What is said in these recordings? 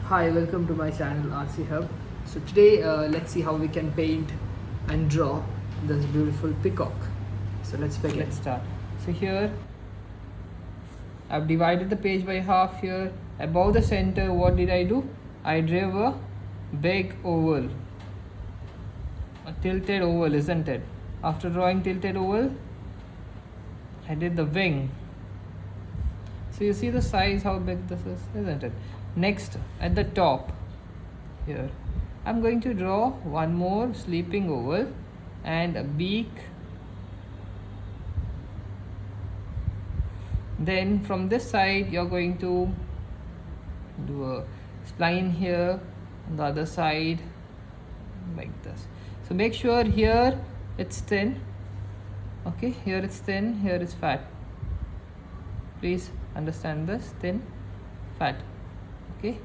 Hi, welcome to my channel RC Hub. So today let's see how we can paint and draw this beautiful peacock. So let's begin. Let's start. So here I've divided the page by half here. Above the center, what did I do? I drew a big oval, a tilted oval, isn't it? After drawing tilted oval, I did the wing. So you see the size, how big this is, isn't it? Next, at the top here, I'm going to draw one more sleeping oval and a beak. Then from this side, you're going to do a spline here, on the other side, like this. So make sure here it's thin. Okay, here it's thin, here it's fat. Please understand this, thin, fat. Okay,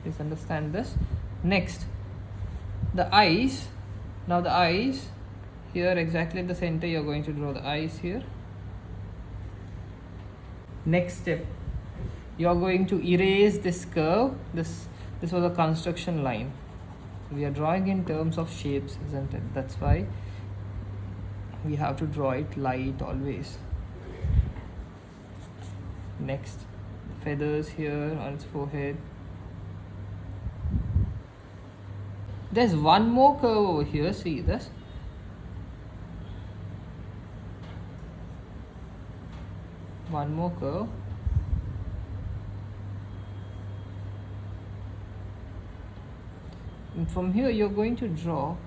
please understand this. Next, the eyes. Now the eyes, here exactly at the center, you're going to draw the eyes here. Next step, you're going to erase this curve. This was a construction line. We are drawing in terms of shapes, isn't it? That's why we have to draw it light always. Next, feathers here on its forehead. There's one more curve over here, see this? One more curve. And from here you're going to draw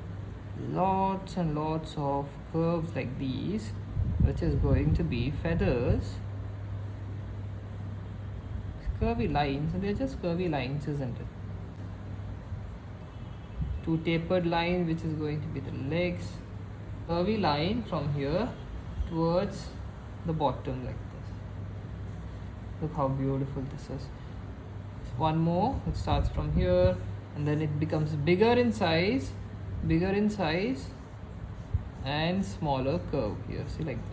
lots and lots of curves like these, which is going to be feathers. Curvy lines, and they're just curvy lines, isn't it? Two tapered lines, which is going to be the legs. Curvy line from here towards the bottom like this. Look how beautiful this is. One more, it starts from here and then it becomes bigger in size and smaller curve here, see, like this.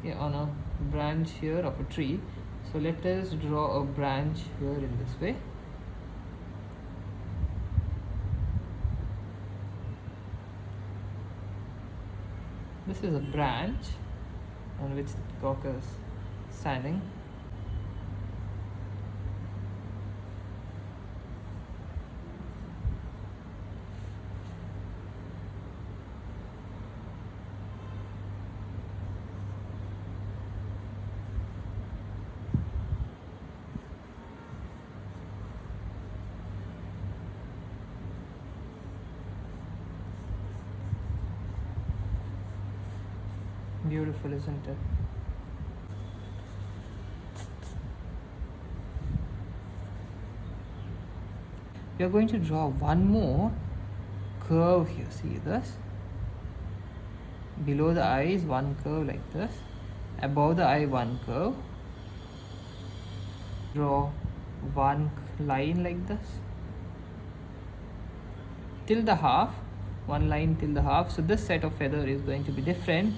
Okay, on a branch here of a tree. So let us draw a branch here in this way. This is a branch on which the peacock is standing. Beautiful, isn't it? We are going to draw one more curve here. See this? Below the eyes, one curve like this. Above the eye, one curve. Draw one line like this. Till the half. One line till the half. So this set of feather is going to be different.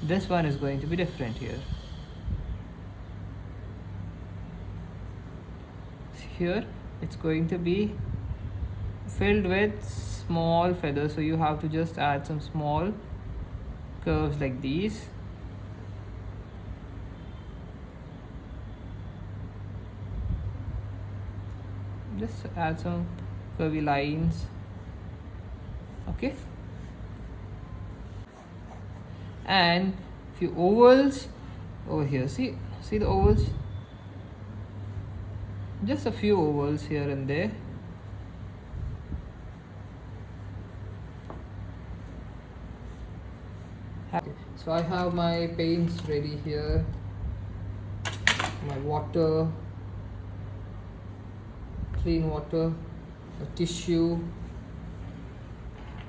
This one is going to be different here. Here it's going to be filled with small feathers, so you have to just add some small curves like these. Just add some curvy lines. Okay, and few ovals over here. See the ovals, just a few ovals here and there. So I have my paints ready here, my water, clean water, a tissue.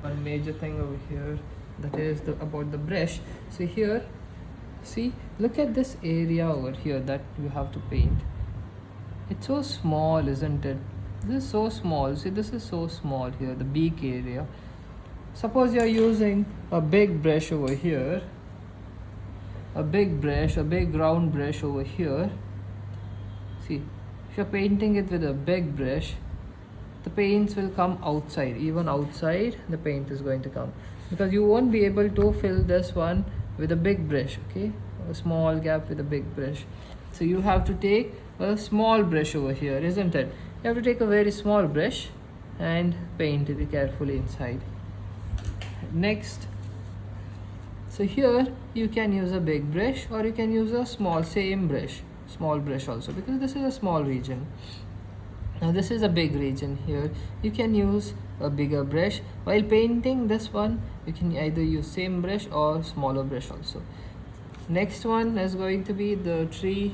One major thing over here, that is about the brush. So here, see, look at this area over here that you have to paint. It's so small, isn't it? This is so small. See, this is so small here, the beak area. Suppose you are using a big brush over here, a big round brush over here, See, if you're painting it with a big brush, the paints will come outside. Even outside the paint is going to come, because you won't be able to fill this one with a big brush. Okay, a small gap with a big brush. So you have to take a small brush over here, isn't it? You have to take a very small brush and paint it carefully inside. Next, so here you can use a big brush, or you can use a small brush also, because this is a small region. Now this is a big region. Here you can use a bigger brush. While painting this one, you can either use same brush or smaller brush also. Next one is going to be the tree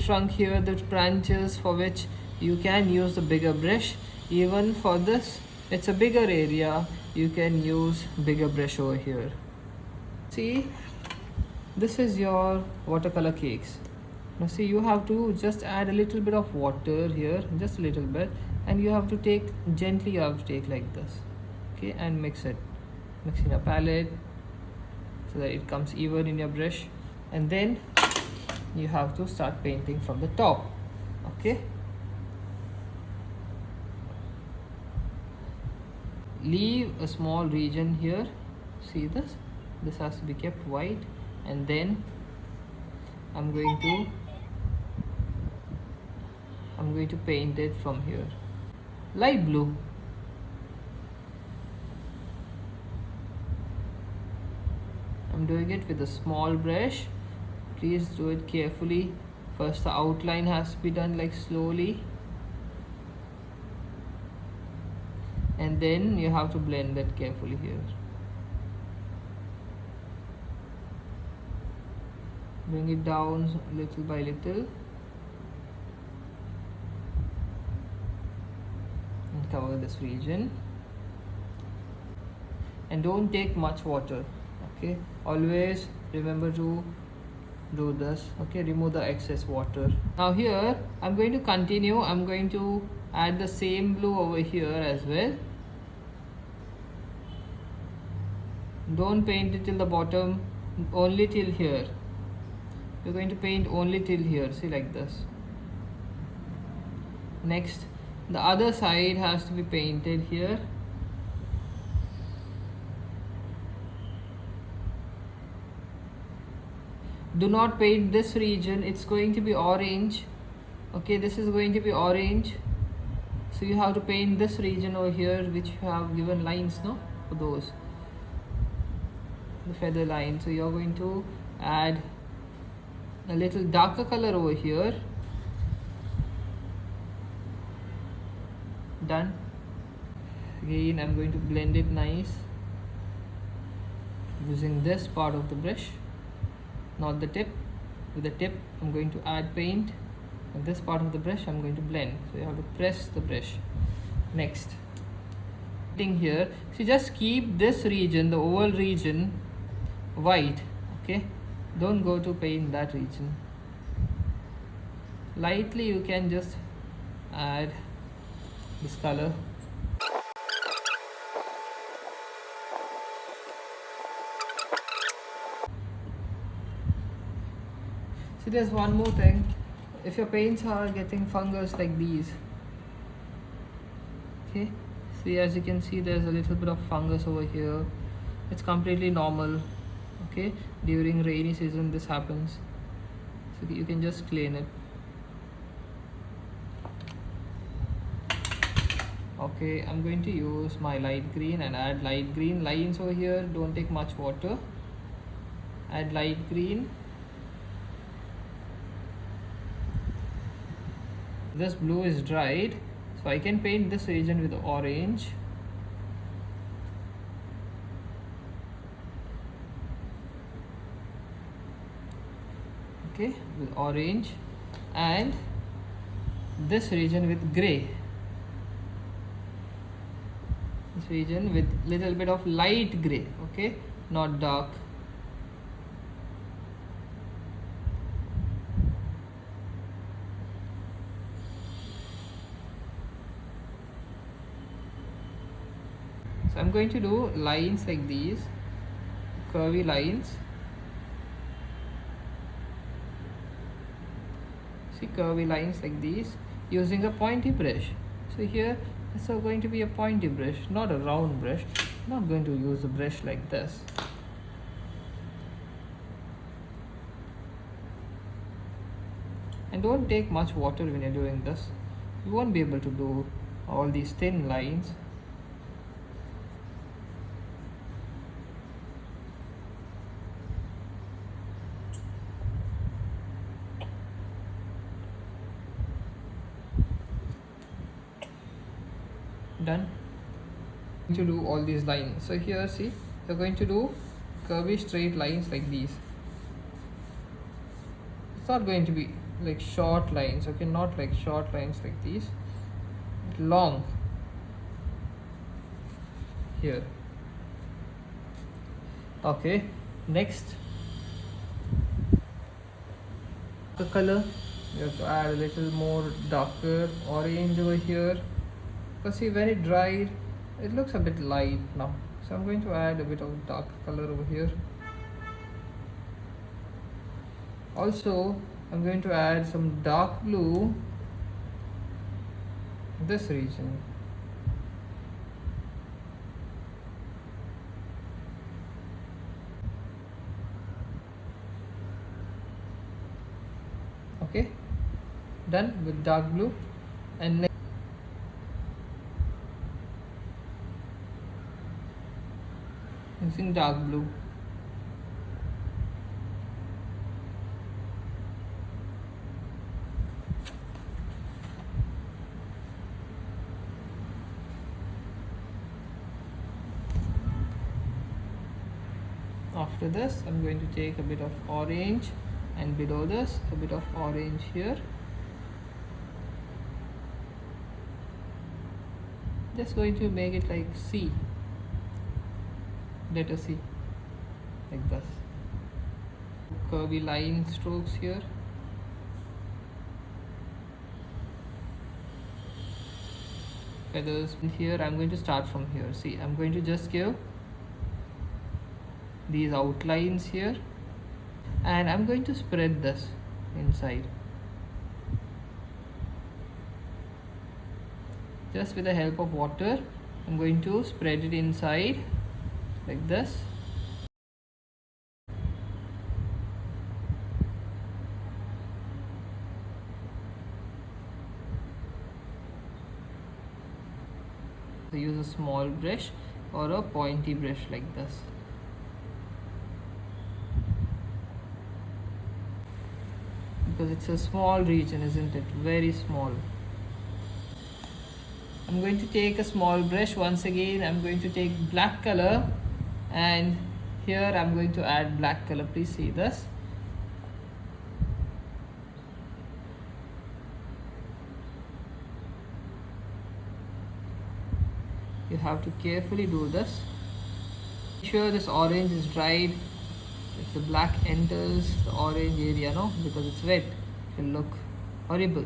trunk here, the branches, for which you can use the bigger brush. Even for this, it's a bigger area, you can use bigger brush over here. See, this is your watercolor cakes. Now see, you have to just add a little bit of water here, just a little bit, and you have to take gently, you have to take like this, okay, and mix in your palette so that it comes even in your brush. And then you have to start painting from the top. Okay, leave a small region here. See, this has to be kept white, and then I'm going to paint it from here light blue. I'm doing it with a small brush. Please do it carefully. First the outline has to be done like slowly, and then you have to blend it carefully here. Bring it down little by little and cover this region. And don't take much water. Okay, always remember to do this. Okay, remove the excess water. Now here I'm going to continue. I'm going to add the same blue over here as well. Don't paint it till the bottom, only till here. You're going to paint only till here. See, like this. Next, the other side has to be painted here. Do not paint this region, it's going to be orange. Okay, this is going to be orange, so you have to paint this region over here, which you have given lines, no, for those, the feather line. So you're going to add a little darker color over here. Done. Again, I'm going to blend it nice using this part of the brush, not the tip. With the tip I'm going to add paint, and this part of the brush I'm going to blend. So you have to press the brush. Next, thing here, so just keep this region, the oval region, white. Okay, don't go to paint that region. Lightly you can just add this color. See, there's one more thing. If your paints are getting fungus like these, okay, see, as you can see, there's a little bit of fungus over here. It's completely normal. Okay, during rainy season this happens, so you can just clean it. Okay, I'm going to use my light green and add light green lines over here. Don't take much water. Add light green. This blue is dried, so I can paint this region with orange. Okay, with orange, and this region with gray. This region with little bit of light gray. Okay, not dark. So I'm going to do lines like these, curvy lines. see curvy lines like these using a pointy brush. So here it's going to be a pointy brush, not a round brush. I'm not going to use a brush like this. And don't take much water when you're doing this. You won't be able to do all these thin lines. Done. To do all these lines. So here see, you're going to do curvy straight lines like these. It's not going to be like short lines, okay, not like short lines like these, long here. Okay, next the color, you have to add a little more darker orange over here, because see when it dried it looks a bit light now, so I'm going to add a bit of dark color over here. Also I'm going to add some dark blue in this region. Okay, done with dark blue. And next, using dark blue. After this I'm going to take a bit of orange, and below this a bit of orange here. Just going to make it like C, letter C, like this. Curvy line strokes here. Feathers here. I'm going to start from here. See, I'm going to just give these outlines here, and I'm going to spread this inside just with the help of water. I'm going to spread it inside like this. So use a small brush or a pointy brush like this. Because it's a small region, isn't it? Very small. I'm going to take a small brush once again. I'm going to take black color, and here I'm going to add black color. Please see this. You have to carefully do this. Make sure this orange is dried. If the black enters the orange area, no, because it's wet, it will look horrible.